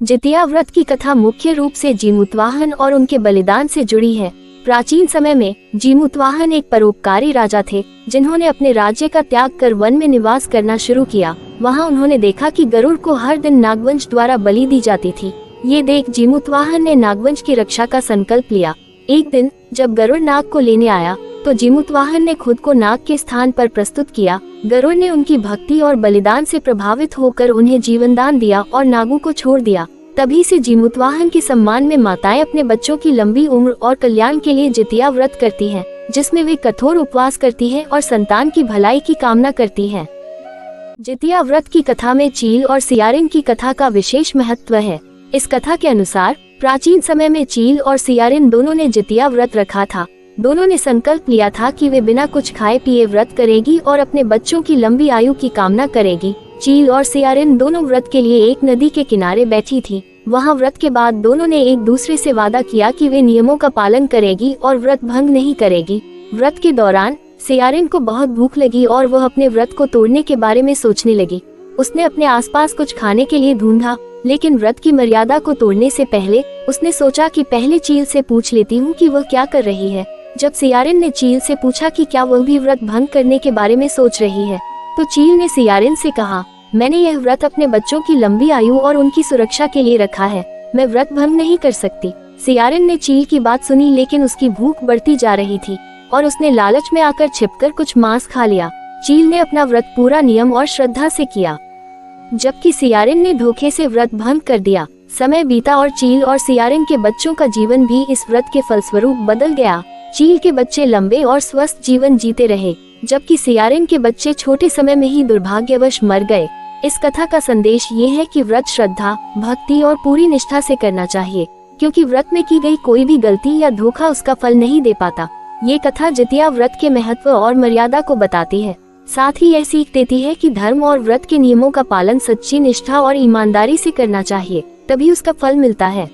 जितिया व्रत की कथा मुख्य रूप से जीमूतवाहन और उनके बलिदान से जुड़ी है। प्राचीन समय में जीमूतवाहन एक परोपकारी राजा थे, जिन्होंने अपने राज्य का त्याग कर वन में निवास करना शुरू किया। वहां उन्होंने देखा कि गरुड़ को हर दिन नागवंश द्वारा बलि दी जाती थी। ये देख जीमूतवाहन ने नागवंश की रक्षा का संकल्प लिया। एक दिन जब गरुड़ नाग को लेने आया तो जीमूतवाहन ने खुद को नाग के स्थान पर प्रस्तुत किया। गरुड़ ने उनकी भक्ति और बलिदान से प्रभावित होकर उन्हें जीवनदान दिया और नागों को छोड़ दिया। तभी से जीमूतवाहन के सम्मान में माताएं अपने बच्चों की लंबी उम्र और कल्याण के लिए जितिया व्रत करती हैं, जिसमें वे कठोर उपवास करती हैं और संतान की भलाई की कामना करती हैं। जितिया व्रत की कथा में चील और सियारिन की कथा का विशेष महत्व है। इस कथा के अनुसार प्राचीन समय में चील और सियारिन दोनों ने जितिया व्रत रखा था। दोनों ने संकल्प लिया था कि वे बिना कुछ खाए पिए व्रत करेगी और अपने बच्चों की लंबी आयु की कामना करेगी। चील और सियारिन दोनों व्रत के लिए एक नदी के किनारे बैठी थी। वहां व्रत के बाद दोनों ने एक दूसरे से वादा किया कि वे नियमों का पालन करेगी और व्रत भंग नहीं करेगी। व्रत के दौरान सियारिन को बहुत भूख लगी और वह अपने व्रत को तोड़ने के बारे में सोचने लगी। उसने अपने आसपास कुछ खाने के लिए ढूंढा, लेकिन व्रत की मर्यादा को तोड़ने से पहले उसने सोचा कि पहले चील से पूछ लेती हूँ कि वह क्या कर रही है। जब सियारिन ने चील से पूछा कि क्या वह भी व्रत भंग करने के बारे में सोच रही है, तो चील ने सियारिन से कहा, मैंने यह व्रत अपने बच्चों की लंबी आयु और उनकी सुरक्षा के लिए रखा है, मैं व्रत भंग नहीं कर सकती। सियारिन ने चील की बात सुनी, लेकिन उसकी भूख बढ़ती जा रही थी और उसने लालच में आकर छिपकर कुछ मांस खा लिया। चील ने अपना व्रत पूरा नियम और श्रद्धा से किया, जबकि सियारिन ने धोखे से व्रत भंग कर दिया। समय बीता और चील और सियारिन के बच्चों का जीवन भी इस व्रत के फलस्वरूप बदल गया। चील के बच्चे लंबे और स्वस्थ जीवन जीते रहे, जबकि सियारिन के बच्चे छोटे समय में ही दुर्भाग्यवश मर गए। इस कथा का संदेश ये है कि व्रत श्रद्धा, भक्ति और पूरी निष्ठा से करना चाहिए, क्योंकि व्रत में की गई कोई भी गलती या धोखा उसका फल नहीं दे पाता। ये कथा जितिया व्रत के महत्व और मर्यादा को बताती है। साथ ही यह सीख देती है कि धर्म और व्रत के नियमों का पालन सच्ची निष्ठा और ईमानदारी से करना चाहिए, तभी उसका फल मिलता है।